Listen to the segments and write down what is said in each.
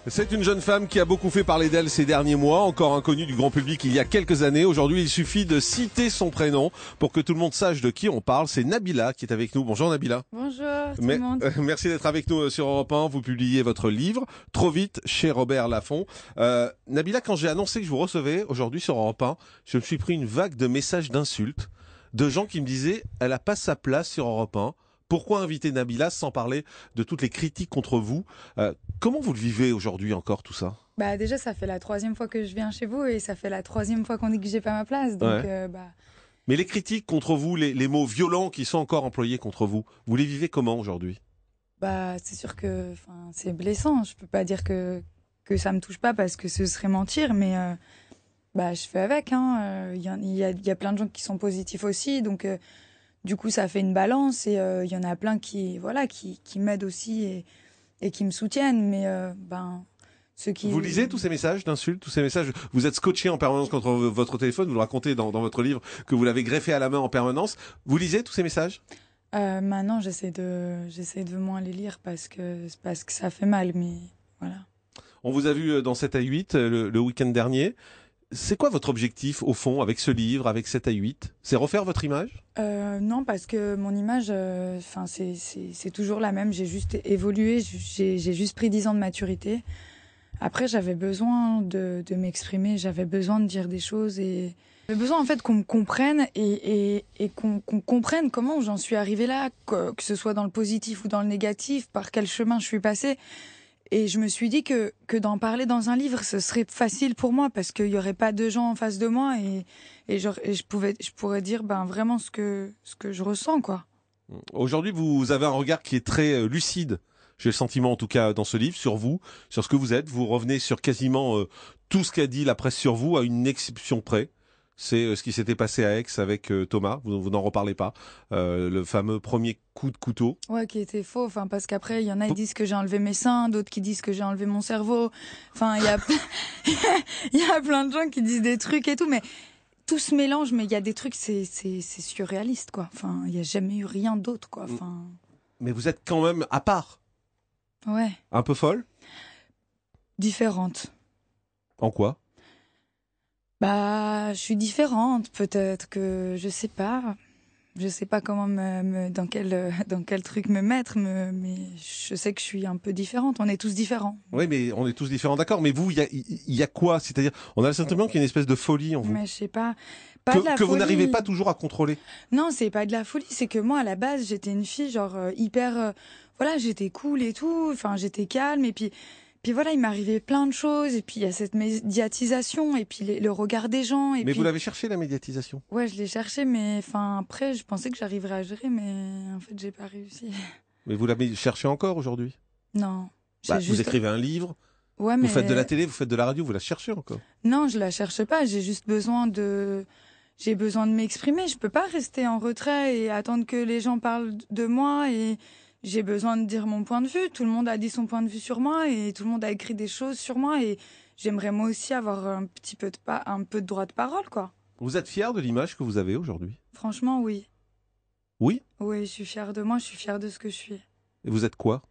C'est une jeune femme qui a beaucoup fait parler d'elle ces derniers mois, encore inconnue du grand public il y a quelques années. Aujourd'hui, il suffit de citer son prénom pour que tout le monde sache de qui on parle. C'est Nabila qui est avec nous. Bonjour Nabila. Bonjour tout le monde. Merci d'être avec nous sur Europe 1. Vous publiez votre livre « Trop vite » chez Robert Laffont. Nabila, quand j'ai annoncé que je vous recevais aujourd'hui sur Europe 1, je me suis pris une vague de messages d'insultes de gens qui me disaient « Elle n'a pas sa place sur Europe 1 ». Pourquoi inviter Nabila sans parler de toutes les critiques contre vous? Comment vous le vivez aujourd'hui encore tout ça? Bah déjà, ça fait la 3e fois que je viens chez vous et ça fait la 3e fois qu'on dit que j'ai pas ma place. Donc, ouais. Mais les critiques contre vous, les mots violents qui sont encore employés contre vous, vous les vivez comment aujourd'hui? Bah c'est sûr que c'est blessant. Je peux pas dire que ça me touche pas parce que ce serait mentir, mais je fais avec. Il y a plein de gens qui sont positifs aussi, donc du coup ça fait une balance et il y en a plein qui m'aident aussi et qui me soutiennent, mais ceux qui... Vous lisez tous ces messages d'insultes, tous ces messages, vous êtes scotché en permanence contre votre téléphone, vous le racontez dans votre livre que vous l'avez greffé à la main en permanence. Vous lisez tous ces messages? Maintenant j'essaie de moins les lire parce que ça fait mal, mais voilà. On vous a vu dans 7 à 8 le week-end dernier. C'est quoi votre objectif au fond avec ce livre, avec 7 à 8? C'est refaire votre image? Non, parce que mon image, c'est toujours la même. J'ai juste évolué, j'ai juste pris 10 ans de maturité. Après, j'avais besoin de m'exprimer, j'avais besoin de dire des choses et j'avais besoin en fait qu'on me comprenne et qu'on comprenne comment j'en suis arrivée là, que ce soit dans le positif ou dans le négatif, par quel chemin je suis passée. Et je me suis dit que d'en parler dans un livre, ce serait facile pour moi parce qu'il y aurait pas de gens en face de moi et je pourrais dire vraiment ce que je ressens, quoi. Aujourd'hui, vous avez un regard qui est très lucide. J'ai le sentiment, en tout cas, dans ce livre, sur vous, sur ce que vous êtes. Vous revenez sur quasiment tout ce qu'a dit la presse sur vous, à une exception près. C'est ce qui s'était passé à Aix avec Thomas. Vous n'en reparlez pas. Le fameux premier coup de couteau. Ouais, qui était faux. Parce qu'après, il y en a qui disent que j'ai enlevé mes seins, d'autres qui disent que j'ai enlevé mon cerveau. Il y a, il y a plein de gens qui disent des trucs et tout, mais tout se mélange. Mais il y a des trucs, c'est surréaliste, quoi. Il n'y a jamais eu rien d'autre, quoi. Mais vous êtes quand même à part. Ouais. Un peu folle? Différente. En quoi? Je suis différente, peut-être que je sais pas comment dans quel truc me mettre, mais je sais que je suis un peu différente. On est tous différents. Oui, mais on est tous différents, d'accord. Mais vous, il y a quoi? C'est-à-dire, on a le sentiment qu'il y a une espèce de folie en vous. Mais je sais pas. De la folie. Vous n'arrivez pas toujours à contrôler. Non, c'est pas de la folie. C'est que moi, à la base, j'étais une fille hyper, j'étais cool et tout. J'étais calme et puis voilà, il m'arrivait plein de choses, et puis il y a cette médiatisation, et puis le regard des gens. Mais vous l'avez cherché, la médiatisation? Ouais, je l'ai cherché, mais après, je pensais que j'arriverais à gérer, mais en fait, j'ai pas réussi. Mais vous l'avez cherché encore aujourd'hui? Non. Vous écrivez un livre, ouais, vous faites de la télé, vous faites de la radio, vous la cherchez encore? Non, je la cherche pas, j'ai juste besoin de m'exprimer. Je peux pas rester en retrait et attendre que les gens parlent de moi et... J'ai besoin de dire mon point de vue. Tout le monde a dit son point de vue sur moi et tout le monde a écrit des choses sur moi et j'aimerais moi aussi avoir un peu de droit de parole, quoi. Vous êtes fière de l'image que vous avez aujourd'hui? Franchement, oui. Oui? Oui, je suis fière de moi, je suis fière de ce que je suis. Et vous êtes quoi?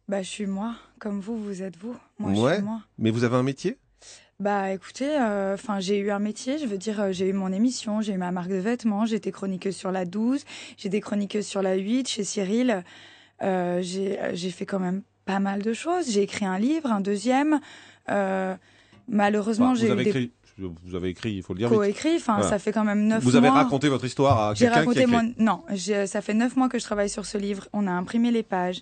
Je suis moi, comme vous êtes vous. Moi, ouais, je suis moi. Mais vous avez un métier? Écoutez, j'ai eu un métier, je veux dire, j'ai eu mon émission, j'ai eu ma marque de vêtements, j'ai été chroniqueuse sur la 12, j'ai été chroniqueuse sur la 8 chez Cyril. J'ai fait quand même pas mal de choses. J'ai écrit un livre, un deuxième. Malheureusement, vous avez écrit, il faut le dire. Co-écrit, voilà. Ça fait quand même 9 mois. Vous avez raconté votre histoire à quelqu'un qui a écrit. Non, ça fait 9 mois que je travaille sur ce livre. On a imprimé les pages.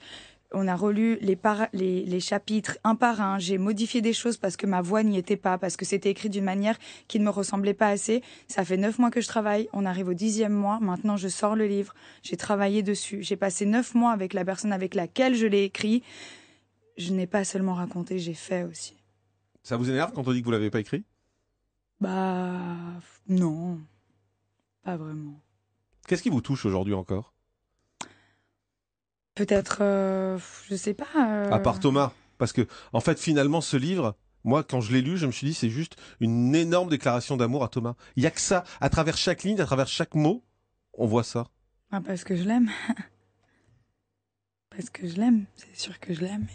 On a relu les chapitres un par un. J'ai modifié des choses parce que ma voix n'y était pas, parce que c'était écrit d'une manière qui ne me ressemblait pas assez. Ça fait 9 mois que je travaille. On arrive au 10e mois. Maintenant, je sors le livre. J'ai travaillé dessus. J'ai passé 9 mois avec la personne avec laquelle je l'ai écrit. Je n'ai pas seulement raconté, j'ai fait aussi. Ça vous énerve quand on dit que vous l'avez pas écrit? Non. Pas vraiment. Qu'est-ce qui vous touche aujourd'hui encore? Peut-être, je sais pas. À part Thomas, parce que en fait finalement ce livre, moi quand je l'ai lu, je me suis dit c'est juste une énorme déclaration d'amour à Thomas. Il y a que ça, à travers chaque ligne, à travers chaque mot, on voit ça. Parce que je l'aime. Parce que je l'aime, c'est sûr que je l'aime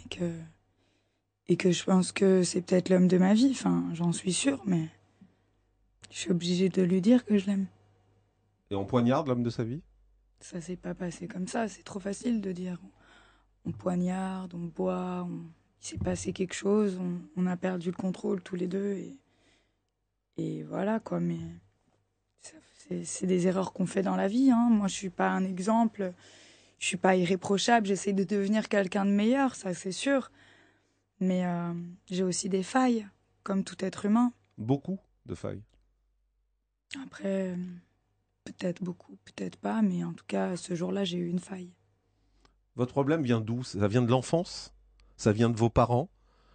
et que je pense que c'est peut-être l'homme de ma vie. Enfin, j'en suis sûre, mais je suis obligée de lui dire que je l'aime. Et on poignarde l'homme de sa vie? Ça s'est pas passé comme ça. C'est trop facile de dire. On poignarde, on boit, il s'est passé quelque chose, on a perdu le contrôle tous les deux et voilà quoi. Mais c'est des erreurs qu'on fait dans la vie. Hein. Moi, je suis pas un exemple. Je suis pas irréprochable. J'essaie de devenir quelqu'un de meilleur, ça c'est sûr. Mais j'ai aussi des failles, comme tout être humain. Beaucoup de failles. Après, peut-être beaucoup, peut-être pas, mais en tout cas, ce jour-là, j'ai eu une faille. Votre problème vient d'où? Ça vient de l'enfance? Ça vient de vos parents?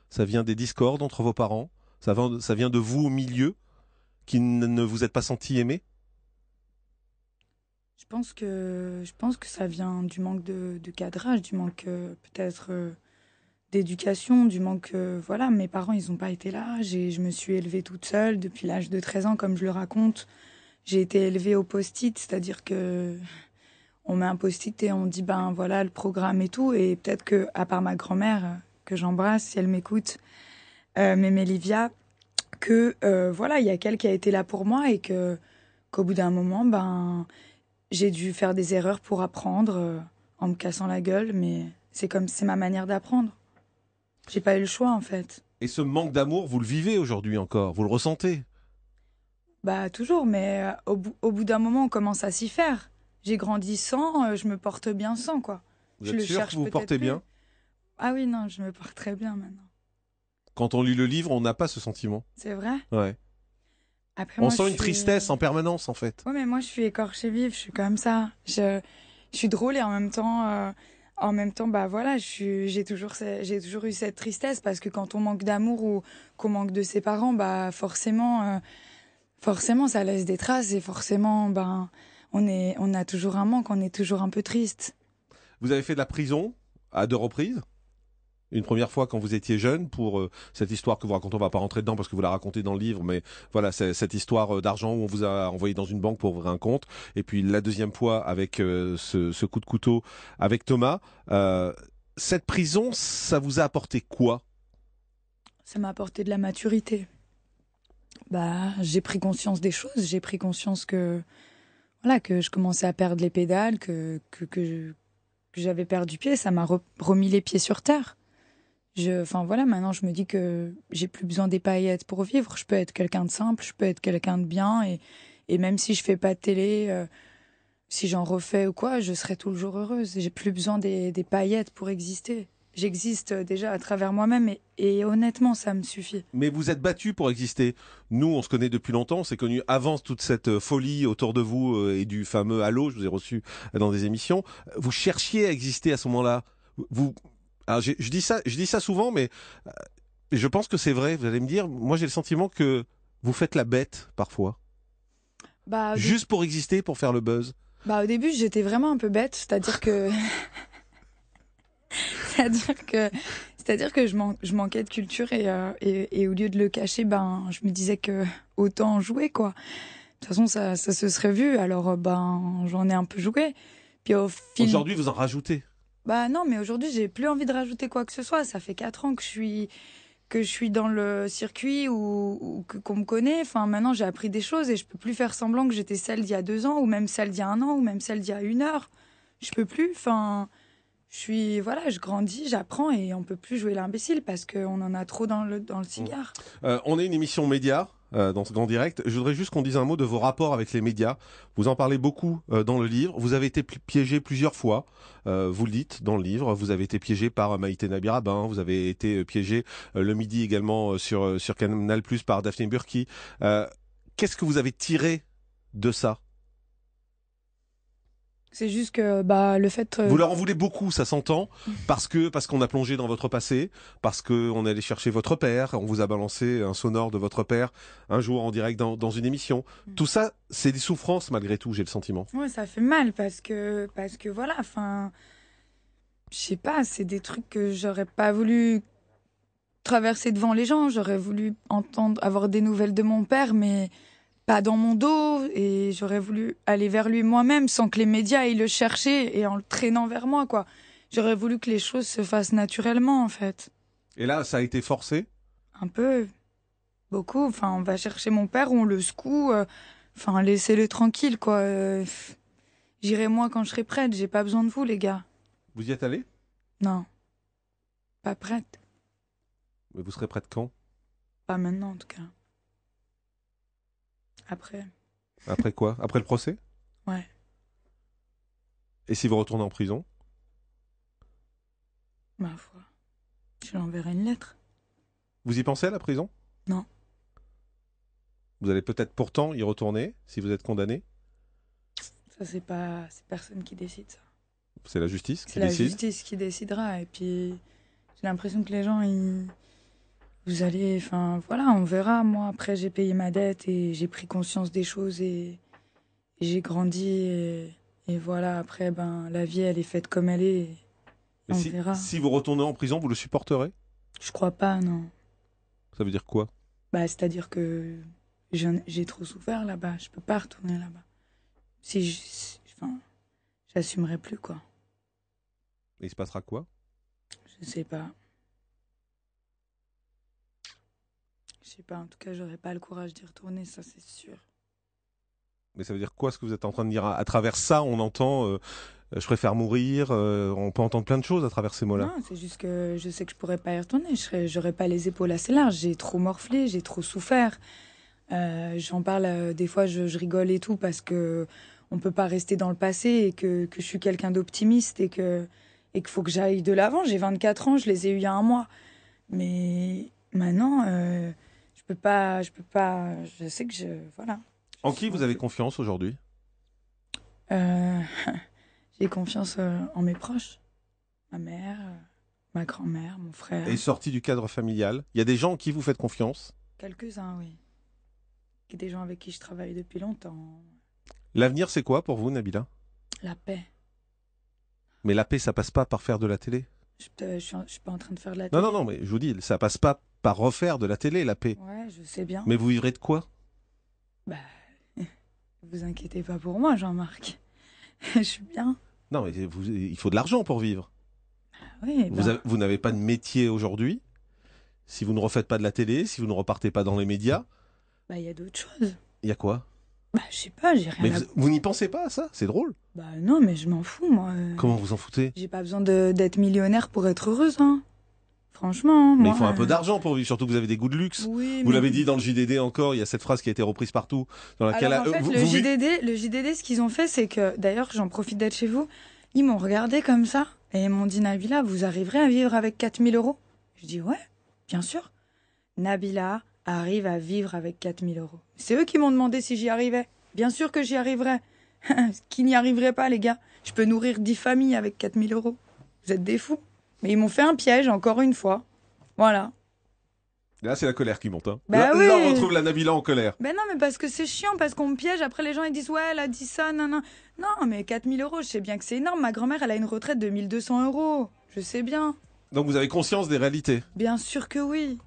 Ça vient des discordes entre vos parents? Ça vient de vous au milieu, qui ne vous êtes pas senti aimé? Je pense que ça vient du manque de cadrage, du manque peut-être d'éducation, du manque... voilà, mes parents, ils n'ont pas été là. Je me suis élevée toute seule depuis l'âge de 13 ans, comme je le raconte. J'ai été élevée au post-it, c'est-à-dire que on met un post-it et on dit, ben voilà, le programme et tout. Et peut-être que, à part ma grand-mère, que j'embrasse, si elle m'écoute, Mémé Livia, que voilà, il y a qu'elle qui a été là pour moi et qu'au bout d'un moment, ben... J'ai dû faire des erreurs pour apprendre en me cassant la gueule, mais c'est ma manière d'apprendre. J'ai pas eu le choix en fait. Et ce manque d'amour, vous le vivez aujourd'hui encore? Vous le ressentez? Bah toujours, mais au bout d'un moment, on commence à s'y faire. J'ai grandi sans, je me porte bien sans quoi. Vous Je êtes le sûr cherche que vous vous peut-être portez plus. bien? Ah oui, non, je me porte très bien maintenant. Quand on lit le livre, on n'a pas ce sentiment. C'est vrai. Ouais. Après On moi, sent une tristesse en permanence, en fait. Ouais, mais moi, je suis écorchée vive, je suis comme ça. Je suis drôle et en même temps, bah voilà, j'ai toujours eu cette tristesse parce que quand on manque d'amour ou qu'on manque de ses parents, bah forcément, ça laisse des traces et forcément, ben, on a toujours un manque, on est toujours un peu triste. Vous avez fait de la prison à 2 reprises. Une première fois quand vous étiez jeune pour cette histoire que vous racontez, on va pas rentrer dedans parce que vous la racontez dans le livre, mais voilà, c'est cette histoire d'argent où on vous a envoyé dans une banque pour ouvrir un compte. Et puis la deuxième fois avec ce coup de couteau avec Thomas. Cette prison, ça vous a apporté quoi? Ça m'a apporté de la maturité. Bah, j'ai pris conscience des choses, j'ai pris conscience voilà, que je commençais à perdre les pédales, que j'avais perdu pied, ça m'a remis les pieds sur terre. Enfin voilà, maintenant je me dis que j'ai plus besoin des paillettes pour vivre. Je peux être quelqu'un de simple, je peux être quelqu'un de bien, et même si je fais pas de télé, si j'en refais ou quoi, je serai toujours heureuse. J'ai plus besoin des paillettes pour exister. J'existe déjà à travers moi-même et honnêtement, ça me suffit. Mais vous êtes battu pour exister. Nous, on se connaît depuis longtemps, on s'est connus avant toute cette folie autour de vous et du fameux Halo, je vous ai reçu dans des émissions. Vous cherchiez à exister à ce moment-là. Vous, alors je dis ça souvent, mais je pense que c'est vrai. Vous allez me dire, moi j'ai le sentiment que vous faites la bête parfois, Bah, juste pour exister, pour faire le buzz. Bah, au début, j'étais vraiment un peu bête, c'est-à-dire que c'est-à-dire que c'est-à-dire que je manquais de culture et au lieu de le cacher, ben je me disais que autant jouer quoi. De toute façon, ça se serait vu, alors ben j'en ai un peu joué. Puis au fil Aujourd'hui, vous en rajoutez. Bah non, mais aujourd'hui, j'ai plus envie de rajouter quoi que ce soit. Ça fait 4 ans que je suis dans le circuit qu'on me connaît. Enfin, maintenant, j'ai appris des choses et je peux plus faire semblant que j'étais celle d'il y a 2 ans, ou même celle d'il y a 1 an, ou même celle d'il y a 1 heure. Je peux plus. Enfin, voilà, je grandis, j'apprends et on peut plus jouer l'imbécile parce qu'on en a trop dans le cigare. On est une émission média dans ce grand direct. Je voudrais juste qu'on dise un mot de vos rapports avec les médias. Vous en parlez beaucoup dans le livre. Vous avez été piégé plusieurs fois. Vous le dites dans le livre. Vous avez été piégé par Maïté Nabirabin. Vous avez été piégé le midi également sur Canal+ par Daphné Burki. Qu'est-ce que vous avez tiré de ça? C'est juste que bah le fait. Vous leur en voulez beaucoup, ça s'entend, parce qu'on a plongé dans votre passé, parce qu'on est allé chercher votre père, on vous a balancé un sonore de votre père un jour en direct dans une émission. Tout ça, c'est des souffrances malgré tout, j'ai le sentiment. Ouais, ça fait mal parce que voilà, enfin, je sais pas, c'est des trucs que j'aurais pas voulu traverser devant les gens. J'aurais voulu avoir des nouvelles de mon père, mais pas dans mon dos, et j'aurais voulu aller vers lui moi-même sans que les médias aillent le chercher et en le traînant vers moi, quoi. J'aurais voulu que les choses se fassent naturellement, en fait. Et là, ça a été forcé? Un peu, beaucoup. Enfin, on va chercher mon père, on le secoue. Enfin, laissez-le tranquille, quoi. J'irai moi quand je serai prête. J'ai pas besoin de vous, les gars. Vous y êtes allé? Non, pas prête. Mais vous serez prête quand? Pas maintenant, en tout cas. Après. Après quoi? Après le procès? Ouais. Et si vous retournez en prison? Ma foi. Je lui enverrai une lettre. Vous y pensez à la prison? Non. Vous allez peut-être pourtant y retourner si vous êtes condamné? Ça, c'est pas. C'est personne qui décide, ça. C'est la justice qui C'est la décide? justice qui décidera. Et puis, j'ai l'impression que les gens, ils. Vous allez. Enfin, voilà, on verra. Moi, après, j'ai payé ma dette et j'ai pris conscience des choses et j'ai grandi. Et voilà, après, ben, la vie, elle est faite comme elle est. Mais On verra. si vous retournez en prison, vous le supporterez? Je crois pas, non. Ça veut dire quoi? Bah, c'est-à-dire que j'ai trop souffert là-bas. Je peux pas retourner là-bas. Enfin, j'assumerai plus, quoi. Et il se passera quoi? Je sais pas. Je sais pas. En tout cas, j'aurais pas le courage d'y retourner, ça, c'est sûr. Mais ça veut dire quoi ce que vous êtes en train de dire? À travers ça, on entend je préfère mourir, on peut entendre plein de choses à travers ces mots-là. Non, c'est juste que je sais que je pourrais pas y retourner. J'aurais pas les épaules assez larges. J'ai trop morflé, j'ai trop souffert. J'en parle des fois, je rigole et tout parce que on peut pas rester dans le passé et que je suis quelqu'un d'optimiste et qu'il faut que j'aille de l'avant. J'ai 24 ans, je les ai eus il y a un mois. Mais maintenant, je peux pas. Je sais que voilà. En qui vous avez confiance aujourd'hui? Euh, j'ai confiance en mes proches. Ma mère, ma grand-mère, mon frère. Et sorti du cadre familial, il y a des gens en qui vous faites confiance? Quelques-uns, oui. Des gens avec qui je travaille depuis longtemps. L'avenir, c'est quoi pour vous, Nabila? La paix. Mais la paix, ça passe pas par faire de la télé. Je suis pas en train de faire de la Non, télé. non, mais je vous dis, ça passe pas par refaire de la télé, la paix. Ouais, je sais bien. Mais vous vivrez de quoi? Bah, vous inquiétez pas pour moi, Jean-Marc. Je suis bien. Non, mais il faut de l'argent pour vivre. Oui, Vous n'avez pas de métier aujourd'hui. Si vous ne refaites pas de la télé, si vous ne repartez pas dans les médias, bah, il y a d'autres choses. il y a quoi? Bah, je sais pas, j'ai rien Mais à... vous n'y pensez pas à ça? C'est drôle. Bah, non, mais je m'en fous, moi. Comment vous en foutez? J'ai pas besoin d'être millionnaire pour être heureuse, hein. Franchement, Mais moi... il faut un peu d'argent pour vivre, surtout que vous avez des goûts de luxe. Oui, Vous mais... l'avez dit dans le JDD encore, il y a cette phrase qui a été reprise partout, dans laquelle... Alors, en fait, le JDD, ce qu'ils ont fait, c'est que, d'ailleurs, j'en profite d'être chez vous, ils m'ont regardé comme ça, et ils m'ont dit, Nabila, vous arriverez à vivre avec 4000 euros? Je dis, ouais, bien sûr. Nabila arrive à vivre avec 4000 euros. C'est eux qui m'ont demandé si j'y arrivais. Bien sûr que j'y arriverais. Qui n'y arriverait pas, les gars? Je peux nourrir 10 familles avec 4000 euros. Vous êtes des fous. Mais ils m'ont fait un piège, encore une fois. Voilà. Là, c'est la colère qui monte. Hein. Bah là, oui. là, on retrouve la Nabila en colère. Ben non, mais parce que c'est chiant, parce qu'on me piège. Après, les gens, ils disent, ouais, elle a dit ça, non, non. Non, mais 4000 euros, je sais bien que c'est énorme. Ma grand-mère, elle a une retraite de 1200 euros. Je sais bien. Donc vous avez conscience des réalités? Bien sûr que oui.